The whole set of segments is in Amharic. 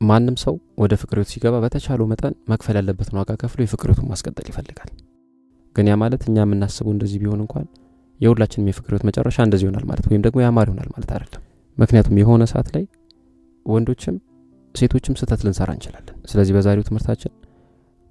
ማንም ሰው ወደ ፍቅር ህይወት ሲገባ በተቻለው መጠን መክፈል ያለበትን ዋጋ ከፍሎ የፍቅር ህይወቱን ማስቀጠል ይፈልጋል። ግን ያ ማለት እኛ የምናስበው እንደዚህ ቢሆን እንኳን የሁላችንም የፍቅር ህይወት መጨረሻ እንደዚህ ይሆናል ማለት ወይም ደግሞ ያማር ይሆናል ማለት አይደለም። ምክንያቱም የሆነ ሰዓት ላይ ወንዶችም ሴቶችም ስህተት ልንሰራ እንችላለን። ስለዚህ በዛሬው ትምህርታችን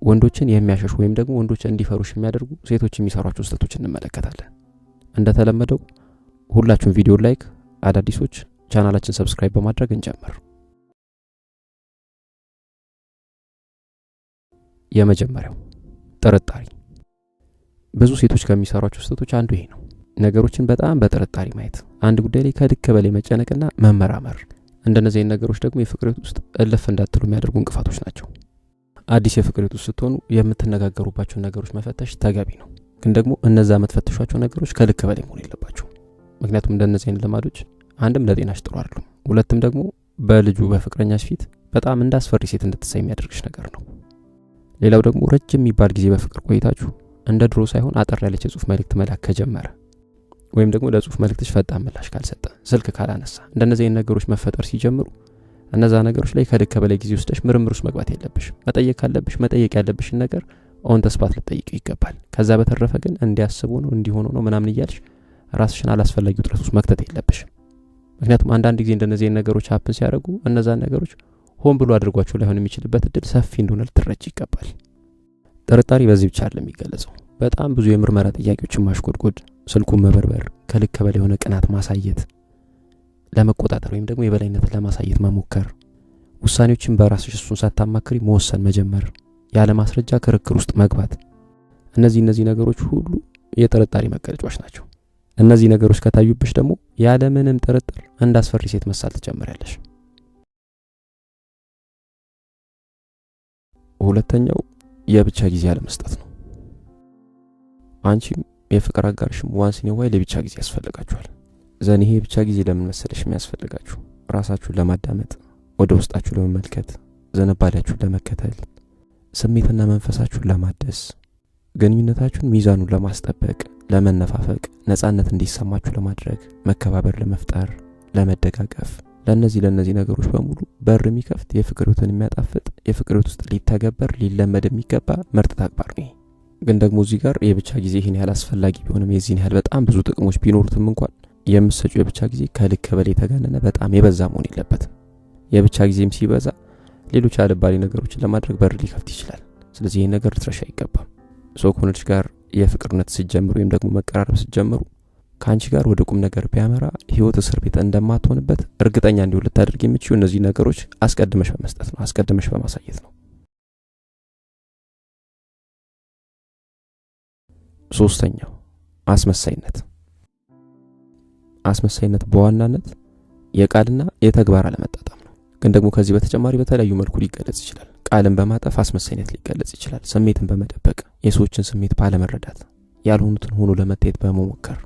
ወንዶችን የሚያሸሹ ወይም ደግሞ ወንዶች እንዲፈሩሽ የሚያደርጉ ሴቶች የሚሰሯቸው ስህተቶች እንመለከታለን። እንደተለመደው ሁላችሁም ቪዲዮ ላይክ፣ አዳዲሶች ቻናላችን ሰብስክራይብ በማድረግ እንጀምር። የመጀመሪያው ጥርጣሬ። ብዙ ሴቶች ከሚሰሯቸው ስህተቶች አንዱ ይሄ ነው። ነገሮችን በጣም በጥርጣሬ ማየት፣ አንድ ጉዳይ ላይ ከልክ በላይ መጨነቅና መመራመር። እንደነዚህ ነገሮች ደግሞ የፍቅር ህይወት ውስጥ እልፍ እንዳትሉ የሚያደርጉ እንቅፋቶች ናቸው። አዲስ የፍቅር ህይወት ውስጥ ስትሆኑ የምትነጋገሩባቸው ነገሮች መፈተሽ ተገቢ ነው። ግን ደግሞ እነዛ የምትፈትሿቸው ነገሮች ከልክ በላይ መሆን የለባቸው። ምክንያቱም እንደነዚህ አይነት ልማዶች አንድም ለጤናሽ ጥሩ አይደሉም፣ ሁለትም ደግሞ በልጁ በፍቅረኛሽ ፊት በጣም እንዳስፈሪ ሴት እንድትሳይ የሚያደርግሽ ነገር ነው። ሌላው ደግሞ ረጅም የሚባል ጊዜ በፍቅር ቆይታችሁ እንደ ድሮ ሳይሆን አጠር ያለች የጽሁፍ መልእክት መላክ ከጀመረ ወይም ደግሞ ለጽሁፍ መልእክትሽ ፈጣን ምላሽ ካልሰጠ፣ ስልክ ካላነሳ፣ እንደነዚህ አይነት ነገሮች መፈጠር ሲጀምሩ እነዛ ነገሮች ላይ ከልክ በላይ ጊዜ ወስደሽ ምርምር ውስጥ መግባት የለብሽ። መጠየቅ ካለብሽ መጠየቅ ያለብሽን ነገር ኦን ተስፓት ልትጠይቂው ይገባል። ከዛ በተረፈ ግን እንዲያስቡ ነው እንዲሆኑ ነው ምናምን እያልሽ ራስሽን አላስፈላጊ ውጥረት ውስጥ መክተት የለብሽም። ምክንያቱም አንዳንድ ጊዜ እንደነዚህ አይነት ነገሮች ሀፕን ሲያደርጉ እነዛን ነገሮች ሆን ብሎ አድርጓቸው ላይሆን የሚችልበት እድል ሰፊ እንደሆነ ልትረጂ ይገባል። ጥርጣሬ በዚህ ብቻ አይደለም የሚገለጸው። በጣም ብዙ የምርመራ ጥያቄዎችን ማሽቆድቆድ፣ ስልኩን መበርበር፣ ከልክ በላይ የሆነ ቅናት ማሳየት፣ ለመቆጣጠር ወይም ደግሞ የበላይነትን ለማሳየት መሞከር፣ ውሳኔዎችን በራስሽ እሱን ሳታማክሪ መወሰን መጀመር፣ ያለ ማስረጃ ክርክር ውስጥ መግባት፣ እነዚህ ነገሮች ሁሉ የጥርጣሬ መገለጫዎች ናቸው። እነዚህ ነገሮች ከታዩብሽ ደግሞ ያለ ምንም ጥርጥር እንዳስፈሪ ሴት መሳል ትጀምሪያለሽ። ሁለተኛው የብቻ ጊዜ አለመስጠት ነው። አንቺም የፍቅር አጋርሽም ዋንስ ኢን ዋይል የብቻ ጊዜ ያስፈልጋችኋል። ዘን ይሄ የብቻ ጊዜ ለምን መሰለሽ የሚያስፈልጋችሁ? ራሳችሁን ለማዳመጥ፣ ወደ ውስጣችሁ ለመመልከት፣ ዝንባሌያችሁን ለመከተል፣ ስሜትና መንፈሳችሁን ለማደስ፣ ግንኙነታችሁን ሚዛኑን ለማስጠበቅ፣ ለመነፋፈቅ፣ ነፃነት እንዲሰማችሁ ለማድረግ፣ መከባበር ለመፍጠር፣ ለመደጋገፍ፣ ለነዚህ ነገሮች በሙሉ በር የሚከፍት የፍቅር ህይወትን የሚያጣፍጥ የፍቅር ህይወት ውስጥ ሊተገበር ሊለመድ የሚገባ ምርጥ ተግባር ነው። ግን ደግሞ እዚህ ጋር የብቻ ጊዜ ይሄን ያህል አስፈላጊ ቢሆንም የዚህን ያህል በጣም ብዙ ጥቅሞች ቢኖሩትም እንኳን የምትሰጪው የብቻ ጊዜ ከልክ በላይ የተጋነነ በጣም የበዛ መሆን የለበትም። የብቻ ጊዜም ሲበዛ ሌሎች አልባሌ ነገሮችን ለማድረግ በር ሊከፍት ይችላል። ስለዚህ ይሄን ነገር ልትረሻ አይገባም። ሰው ከሆነች ጋር የፍቅርነት ሲጀምሩ ወይም ደግሞ መቀራረብ ሲጀምሩ ከአንቺ ጋር ወደ ቁም ነገር ቢያመራ ህይወት እስር ቤት እንደማትሆንበት እርግጠኛ እንዲሆን ልታደርግ የምትችይው እነዚህ ነገሮች አስቀድመሽ በመስጠት ነው፣ አስቀድመሽ በማሳየት ነው። ሶስተኛው አስመሳይነት። አስመሳይነት በዋናነት የቃልና የተግባር አለመጣጣም ነው። ግን ደግሞ ከዚህ በተጨማሪ በተለያዩ መልኩ ሊገለጽ ይችላል። ቃልን በማጠፍ አስመሳይነት ሊገለጽ ይችላል። ስሜትን በመደበቅ፣ የሰዎችን ስሜት ባለመረዳት፣ ያልሆኑትን ሆኖ ለመታየት በመሞከር፣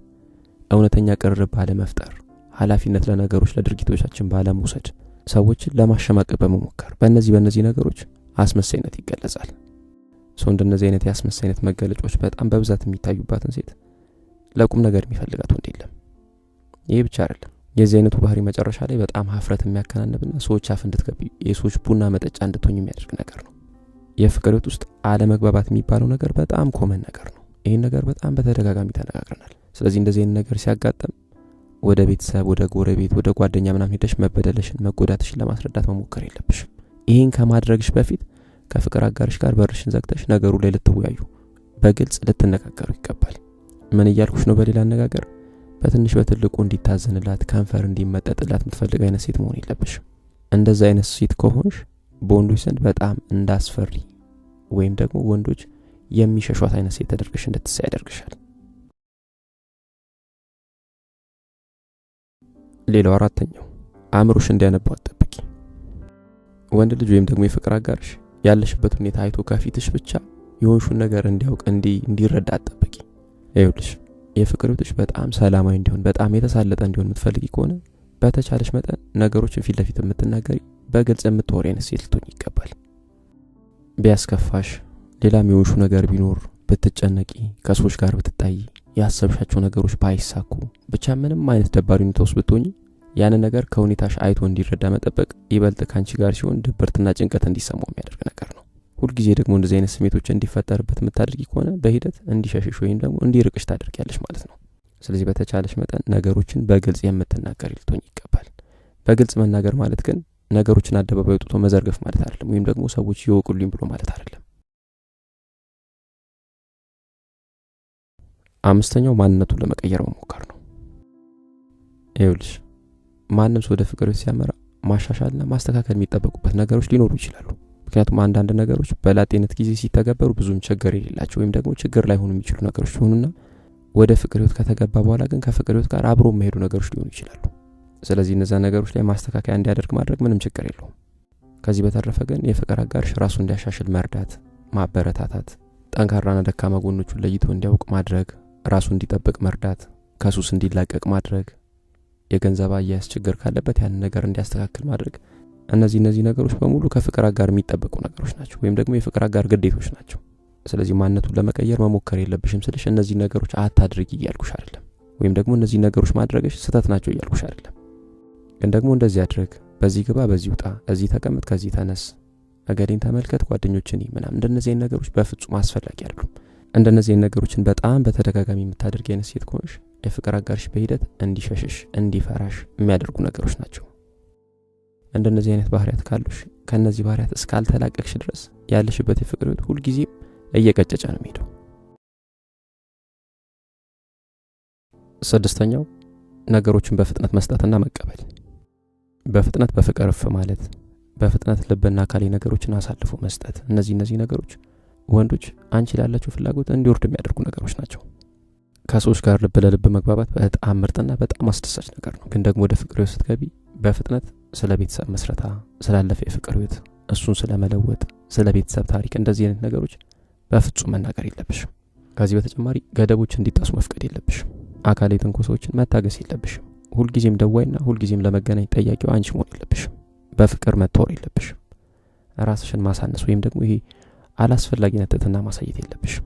እውነተኛ ቅርርብ ባለመፍጠር፣ ኃላፊነት ለነገሮች ለድርጊቶቻችን ባለመውሰድ፣ ሰዎችን ለማሸማቀቅ በመሞከር፣ በእነዚህ ነገሮች አስመሳይነት ይገለጻል። ሰው እንደነዚህ አይነት የአስመሳይነት መገለጫዎች በጣም በብዛት የሚታዩባትን ሴት ለቁም ነገር የሚፈልጋት ወንድ የለም። ይሄ ብቻ አይደለም። የዚህ አይነቱ ባህሪ መጨረሻ ላይ በጣም ሀፍረት የሚያከናንብና ሰዎች አፍ እንድትገቢ የሰዎች ቡና መጠጫ እንድትሆኝ የሚያደርግ ነገር ነው። የፍቅር ህይወት ውስጥ አለመግባባት የሚባለው ነገር በጣም ኮመን ነገር ነው። ይሄን ነገር በጣም በተደጋጋሚ ተነጋግረናል። ስለዚህ እንደዚህ አይነት ነገር ሲያጋጥም ወደ ቤተሰብ፣ ወደ ጎረቤት፣ ወደ ጓደኛ ምናምን ሄደሽ መበደለሽን መጎዳትሽን ለማስረዳት መሞከር የለብሽም። ይሄን ከማድረግሽ በፊት ከፍቅር አጋርሽ ጋር በርሽን ዘግተሽ ነገሩ ላይ ልትወያዩ፣ በግልጽ ልትነጋገሩ ይገባል። ምን እያልኩሽ ነው? በሌላ አነጋገር በትንሽ በትልቁ እንዲታዘንላት ከንፈር እንዲመጠጥላት የምትፈልግ አይነት ሴት መሆን የለብሽም። እንደዛ አይነት ሴት ከሆንሽ በወንዶች ዘንድ በጣም እንዳስፈሪ ወይም ደግሞ ወንዶች የሚሸሿት አይነት ሴት ተደርገሽ እንድትሳይ ያደርግሻል። ሌላው አራተኛው አእምሮሽ እንዲያነባው አትጠብቂ። ወንድ ልጅ ወይም ደግሞ የፍቅር አጋርሽ ያለሽበት ሁኔታ አይቶ ከፊትሽ ብቻ የሆንሽውን ነገር እንዲያውቅ እንዲረዳ አትጠብቂ። ይኸውልሽ የፍቅር ህይወትሽ በጣም ሰላማዊ እንዲሆን በጣም የተሳለጠ እንዲሆን የምትፈልጊ ከሆነ በተቻለሽ መጠን ነገሮችን ፊት ለፊት የምትናገሪ በግልጽ የምትወሪ አይነት ሴት ልትሆኚ ይገባል። ቢያስከፋሽ፣ ሌላም የሆንሹ ነገር ቢኖር፣ ብትጨነቂ፣ ከሰዎች ጋር ብትጣይ፣ ያሰብሻቸው ነገሮች ባይሳኩ፣ ብቻ ምንም አይነት ደባሪ ሁኔታ ውስጥ ብትሆኚ ያንን ነገር ከሁኔታሽ አይቶ እንዲረዳ መጠበቅ ይበልጥ ካንቺ ጋር ሲሆን ድብርትና ጭንቀት እንዲሰማው የሚያደርግ ነገር ነው። ሁልጊዜ ደግሞ እንደዚህ አይነት ስሜቶች እንዲፈጠርበት የምታደርጊ ከሆነ በሂደት እንዲሸሽሽ ወይም ደግሞ እንዲርቅሽ ታደርጊያለሽ ማለት ነው። ስለዚህ በተቻለሽ መጠን ነገሮችን በግልጽ የምትናገሪ ልትሆኝ ይገባል። በግልጽ መናገር ማለት ግን ነገሮችን አደባባይ ወጥቶ መዘርገፍ ማለት አይደለም፣ ወይም ደግሞ ሰዎች ይወቁልኝ ብሎ ማለት አይደለም። አምስተኛው ማንነቱን ለመቀየር መሞከር ነው። ይኸውልሽ ማንም ሰው ወደ ፍቅር ሲያመራ ማሻሻልና ማስተካከል የሚጠበቁበት ነገሮች ሊኖሩ ይችላሉ። ምክንያቱም አንዳንድ ነገሮች በላጤነት ጊዜ ሲተገበሩ ብዙም ችግር የሌላቸው ወይም ደግሞ ችግር ላይ ሆኑ የሚችሉ ነገሮች ሲሆኑና ወደ ፍቅር ህይወት ከተገባ በኋላ ግን ከፍቅር ህይወት ጋር አብሮ የሚሄዱ ነገሮች ሊሆኑ ይችላሉ። ስለዚህ እነዛ ነገሮች ላይ ማስተካከያ እንዲያደርግ ማድረግ ምንም ችግር የለውም። ከዚህ በተረፈ ግን የፍቅር አጋርሽ ራሱን እንዲያሻሽል መርዳት፣ ማበረታታት፣ ጠንካራና ደካማ ጎኖቹን ለይቶ እንዲያውቅ ማድረግ፣ ራሱን እንዲጠብቅ መርዳት፣ ከሱስ እንዲላቀቅ ማድረግ፣ የገንዘብ አያያዝ ችግር ካለበት ያን ነገር እንዲያስተካክል ማድረግ፣ እነዚህ ነገሮች በሙሉ ከፍቅር አጋር የሚጠበቁ ነገሮች ናቸው ወይም ደግሞ የፍቅር አጋር ግዴታዎች ናቸው። ስለዚህ ማንነቱን ለመቀየር መሞከር የለብሽም ስልሽ እነዚህ ነገሮች አታድርጊ እያልኩሽ አይደለም፣ ወይም ደግሞ እነዚህ ነገሮች ማድረግሽ ስህተት ናቸው እያልኩሽ አይደለም። ግን ደግሞ እንደዚህ አድርግ፣ በዚህ ግባ፣ በዚህ ውጣ፣ እዚህ ተቀመጥ፣ ከዚህ ተነስ፣ እገሌን ተመልከት፣ ጓደኞችን ምናምን እንደነዚህ ነገሮች በፍጹም አስፈላጊ አይደሉም። እንደነዚህ ነገሮችን በጣም በተደጋጋሚ የምታደርጊ አይነት ሴት ከሆንሽ የፍቅር አጋርሽ በሂደት እንዲሸሽሽ እንዲፈራሽ የሚያደርጉ ነገሮች ናቸው። እንደነዚህ አይነት ባህሪያት ካሉሽ ከነዚህ ባህሪያት እስካልተላቀቅሽ ድረስ ያለሽበት የፍቅር ህይወት ሁልጊዜም እየቀጨጨ ነው የሚሄደው። ስድስተኛው ነገሮችን በፍጥነት መስጠትና መቀበል። በፍጥነት በፍቅር እፍ ማለት፣ በፍጥነት ልብና አካሌ ነገሮችን አሳልፎ መስጠት፣ እነዚህ ነገሮች ወንዶች አንቺ ላላቸው ፍላጎት እንዲወርድ የሚያደርጉ ነገሮች ናቸው። ከሰዎች ጋር ልብ ለልብ መግባባት በጣም ምርጥና በጣም አስደሳች ነገር ነው። ግን ደግሞ ወደ ፍቅር ህይወት ስትገቢ በፍጥነት ስለ ቤተሰብ መስረታ፣ ስላለፈ የፍቅር ህይወት፣ እሱን ስለመለወጥ፣ ስለ ቤተሰብ ታሪክ እንደዚህ አይነት ነገሮች በፍጹም መናገር የለብሽም። ከዚህ በተጨማሪ ገደቦች እንዲጣሱ መፍቀድ የለብሽም። አካሌ ትንኮሳዎችን መታገስ የለብሽም። ሁልጊዜም ደዋይና ሁልጊዜም ለመገናኝ ጠያቂው አንቺ መሆን የለብሽም። በፍቅር መተወር የለብሽም። ራስሽን ማሳነስ ወይም ደግሞ ይሄ አላስፈላጊነት ትህትና ማሳየት የለብሽም።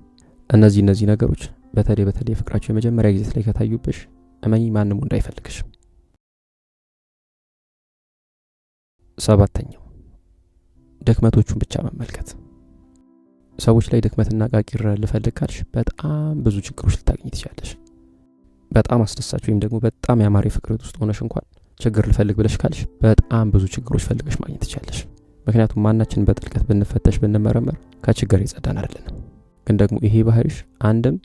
እነዚህ ነገሮች በተለይ ፍቅራቸው የመጀመሪያ ጊዜ ላይ ከታዩብሽ እመኚ ማንንም እንዳይፈልግሽ። ሰባተኛው ድክመቶቹን ብቻ መመልከት። ሰዎች ላይ ድክመትና ቃቂር ልፈልግ ካልሽ በጣም ብዙ ችግሮች ልታገኝ ትችላለሽ። በጣም አስደሳች ወይም ደግሞ በጣም ያማረ ፍቅር ውስጥ ሆነሽ እንኳን ችግር ልፈልግ ብለሽ ካልሽ በጣም ብዙ ችግሮች ፈልገሽ ማግኘት ትችላለሽ። ምክንያቱም ማናችን በጥልቀት ብንፈተሽ ብንመረመር ከችግር የጸዳን አይደለንም። ግን ደግሞ ይሄ ባህሪሽ አንድም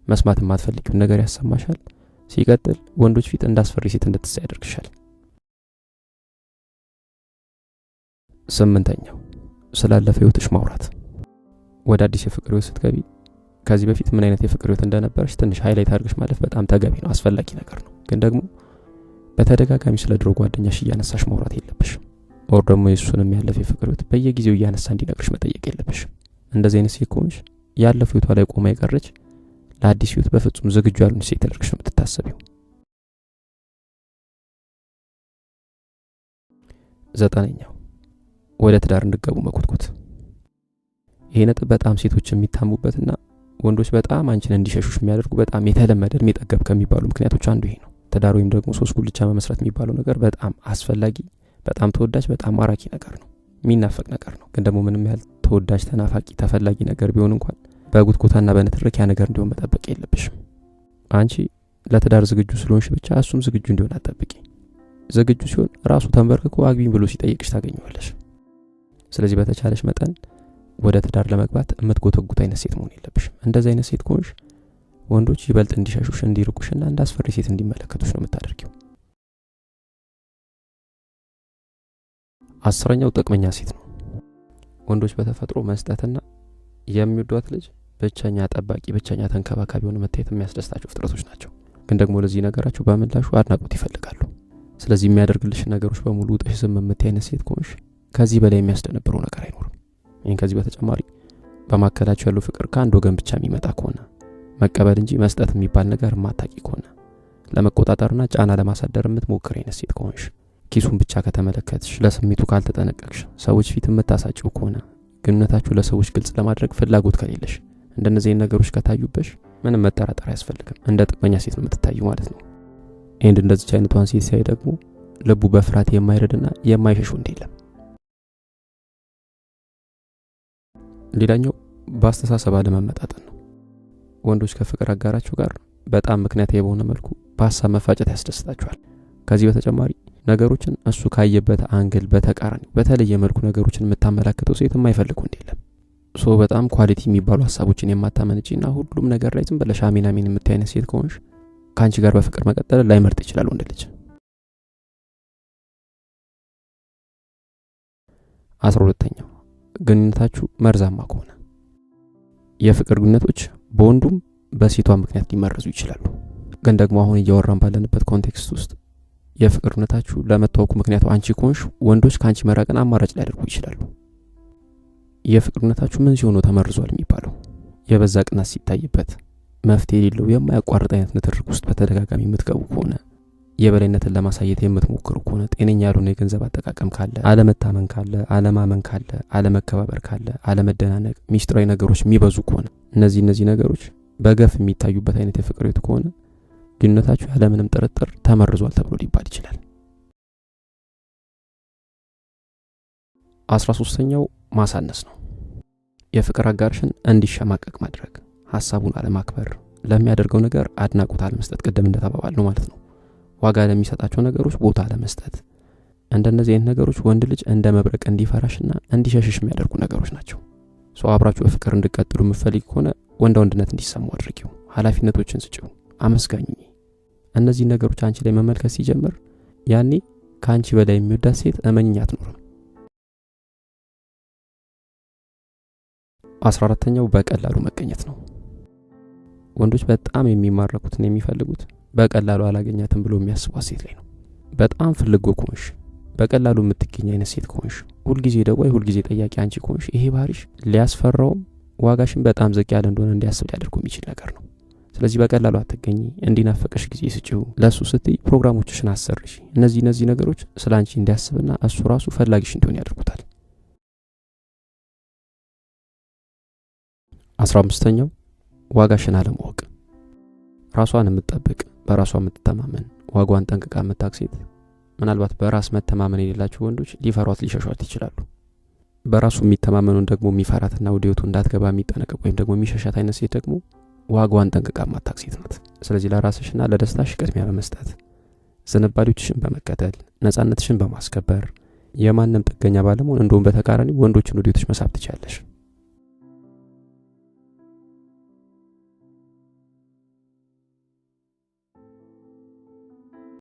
መስማት የማትፈልጊው ነገር ያሰማሻል፣ ሲቀጥል ወንዶች ፊት እንዳስፈሪ ሴት እንድትሳይ ያደርግሻል። ስምንተኛው ስላለፈ ህይወትሽ ማውራት። ወደ አዲስ የፍቅር ህይወት ስትገቢ ከዚህ በፊት ምን አይነት የፍቅር ህይወት እንደነበረሽ ትንሽ ሃይላይት አድርገሽ ማለፍ በጣም ተገቢ ነው፣ አስፈላጊ ነገር ነው። ግን ደግሞ በተደጋጋሚ ስለ ድሮ ጓደኛሽ እያነሳሽ ማውራት የለብሽም። ኦር ደግሞ የሱንም ያለፈ የፍቅር ህይወት በየጊዜው እያነሳ እንዲነግርሽ መጠየቅ የለብሽም። እንደዚህ አይነት ሴት ከሆንሽ ያለፈ ህይወቷ ላይ ቆማ የቀረች ለአዲስ ህይወት በፍጹም ዝግጁ ያልሆነች ሴት ተደርገሽ ነው የምትታሰቢው። ዘጠነኛው ወደ ትዳር እንድትገቡ መኮትኮት። ይሄ ነጥብ በጣም ሴቶች የሚታሙበትና ወንዶች በጣም አንቺን እንዲሸሹሽ የሚያደርጉ በጣም የተለመደ እድሜ ጠገብ ከሚባሉ ምክንያቶች አንዱ ይሄ ነው። ትዳር ወይም ደግሞ ሶስት ጉልቻ መመስረት የሚባለው ነገር በጣም አስፈላጊ፣ በጣም ተወዳጅ፣ በጣም ማራኪ ነገር ነው፣ የሚናፈቅ ነገር ነው። ግን ደግሞ ምንም ያህል ተወዳጅ፣ ተናፋቂ፣ ተፈላጊ ነገር ቢሆን እንኳን በጉትጎታና በንትርክ ያ ነገር እንዲሆን መጠበቅ የለብሽም። አንቺ ለትዳር ዝግጁ ስለሆንሽ ብቻ እሱም ዝግጁ እንዲሆን አጠብቂ። ዝግጁ ሲሆን ራሱ ተንበርክኮ አግቢኝ ብሎ ሲጠይቅሽ ታገኘዋለሽ። ስለዚህ በተቻለሽ መጠን ወደ ትዳር ለመግባት የምትጎተጉት አይነት ሴት መሆን የለብሽም። እንደዚህ አይነት ሴት ከሆንሽ ወንዶች ይበልጥ እንዲሸሹሽ፣ እንዲርቁሽና እንዳስፈሪ ሴት እንዲመለከቱሽ ነው የምታደርጊው። አስረኛው ጥቅመኛ ሴት ነው። ወንዶች በተፈጥሮ መስጠትና የሚወዷት ልጅ ብቸኛ ጠባቂ፣ ብቸኛ ተንከባካቢ ሆነ መታየት የሚያስደስታቸው ፍጥረቶች ናቸው። ግን ደግሞ ለዚህ ነገራቸው በምላሹ አድናቆት ይፈልጋሉ። ስለዚህ የሚያደርግልሽ ነገሮች በሙሉ ውጥሽ ዝም የምትይ አይነት ሴት ከሆንሽ ከዚህ በላይ የሚያስደነብረው ነገር አይኖርም። ይህን ከዚህ በተጨማሪ በማከላቸው ያለው ፍቅር ከአንድ ወገን ብቻ የሚመጣ ከሆነ፣ መቀበል እንጂ መስጠት የሚባል ነገር የማታቂ ከሆነ፣ ለመቆጣጠርና ጫና ለማሳደር የምትሞክር አይነት ሴት ከሆንሽ፣ ኪሱን ብቻ ከተመለከትሽ፣ ለስሜቱ ካልተጠነቀቅሽ፣ ሰዎች ፊት የምታሳጭው ከሆነ፣ ግንኙነታችሁ ለሰዎች ግልጽ ለማድረግ ፍላጎት ከሌለሽ፣ እንደነዚህ ነገሮች ከታዩበሽ ምንም መጠራጠር አያስፈልግም። እንደ ጥቅመኛ ሴት ነው የምትታዩ ማለት ነው። እንደዚህ አይነቷን ሴት ሲያይ ደግሞ ልቡ በፍርሃት የማይረድና የማይሸሽ ወንድ የለም። ሌላኛው በአስተሳሰብ አለመመጣጠን ነው። ወንዶች ከፍቅር አጋራቸው ጋር በጣም ምክንያታዊ በሆነ መልኩ በሀሳብ መፋጨት ያስደስታቸዋል። ከዚህ በተጨማሪ ነገሮችን እሱ ካየበት አንግል በተቃራኒ በተለየ መልኩ ነገሮችን የምታመላክተው ሴት የማይፈልግ ወንድ የለም። በጣም ኳሊቲ የሚባሉ ሀሳቦችን የማታመነጪና ሁሉም ነገር ላይ ዝም ብለሽ አሜን አሜን የምትይ አይነት ሴት ከሆንሽ ከአንቺ ጋር በፍቅር መቀጠል ላይመርጥ ይችላል ወንድ ልጅ። 12ኛው ግንኙነታችሁ መርዛማ ከሆነ። የፍቅር ግንኙነቶች በወንዱም በሴቷ ምክንያት ሊመረዙ ይችላሉ። ግን ደግሞ አሁን እያወራን ባለንበት ኮንቴክስት ውስጥ የፍቅር ግንኙነታችሁ ለመታወቁ ምክንያቱ አንቺ ከሆንሽ ወንዶች ካንቺ መራቅን አማራጭ ሊያደርጉ ይችላሉ። የፍቅር ግንኙነታችሁ ምን ሲሆን ተመርዟል የሚባለው የበዛ ቅናት ሲታይበት፣ መፍትሄ የሌለው የማያቋርጥ አይነት ንትርክ ውስጥ በተደጋጋሚ የምትገቡ ከሆነ፣ የበላይነትን ለማሳየት የምትሞክሩ ከሆነ፣ ጤነኛ ያልሆነ የገንዘብ አጠቃቀም ካለ፣ አለመታመን ካለ፣ አለማመን ካለ፣ አለመከባበር ካለ፣ አለመደናነቅ፣ ሚስጥራዊ ነገሮች የሚበዙ ከሆነ እነዚህ ነገሮች በገፍ የሚታዩበት አይነት የፍቅር ህይወት ከሆነ ግንኙነታችሁ ያለምንም ጥርጥር ተመርዟል ተብሎ ሊባል ይችላል። 13ኛው ማሳነስ ነው። የፍቅር አጋርሽን እንዲሸማቀቅ ማድረግ፣ ሐሳቡን አለማክበር፣ ለሚያደርገው ነገር አድናቆት አለመስጠት፣ ቅድም እንደተባባል ነው ማለት ነው። ዋጋ ለሚሰጣቸው ነገሮች ቦታ አለመስጠት። እንደነዚህ አይነት ነገሮች ወንድ ልጅ እንደ መብረቅ እንዲፈራሽና እንዲሸሽሽ የሚያደርጉ ነገሮች ናቸው። አብራችሁ በፍቅር እንድትቀጥሉ የምትፈልጊ ከሆነ ወንድነት እንዲሰማው አድርጊው፣ ኃላፊነቶችን ስጪው፣ አመስጋኙ። እነዚህ ነገሮች አንቺ ላይ መመልከት ሲጀምር ያኔ ካንቺ በላይ የሚወዳት ሴት እመኝኝ አትኖርም። 14ኛው በቀላሉ መገኘት ነው። ወንዶች በጣም የሚማረኩትና የሚፈልጉት በቀላሉ አላገኛትም ብሎ የሚያስቧት ሴት ላይ ነው። በጣም ፍልጎ ከሆንሽ፣ በቀላሉ የምትገኝ አይነት ሴት ከሆንሽ፣ ሁልጊዜ ደዋይ ሁልጊዜ ጠያቂ አንቺ ከሆንሽ ይሄ ባህሪሽ ሊያስፈራውም ዋጋሽን በጣም ዝቅ ያለ እንደሆነ እንዲያስብ ሊያደርጉ የሚችል ነገር ነው። ስለዚህ በቀላሉ አትገኝ፣ እንዲናፈቀሽ ጊዜ ስጪው፣ ለሱ ስትይ ፕሮግራሞችሽን አሰርሽ። እነዚህ ነገሮች ስላንቺ እንዲያስብና እሱ ራሱ ፈላጊሽ እንዲሆን ያደርጉታል። 15ኛው ዋጋሽን አለማወቅ። ራሷን የምትጠብቅ፣ በራሷ የምትተማመን፣ ዋጋዋን ጠንቅቃ የምታውቅ ሴት ምናልባት በራስ መተማመን የሌላቸው ወንዶች ሊፈሯት ሊሸሿት ይችላሉ። በራሱ የሚተማመኑን ደግሞ የሚፈራትና ወደ ህይወቱ እንዳትገባ የሚጠነቀቅ ወይም ደግሞ የሚሸሻት አይነት ሴት ደግሞ ዋጋዋን ጠንቅቃ የማታውቅ ሴት ናት። ስለዚህ ለራስሽና ለደስታሽ ቅድሚያ በመስጠት ዝንባሌዎችሽን በመከተል ነፃነትሽን በማስከበር የማንም ጥገኛ ባለመሆን እንደውም በተቃራኒ ወንዶችን ወደ ህይወትሽ መሳብ ትችያለሽ።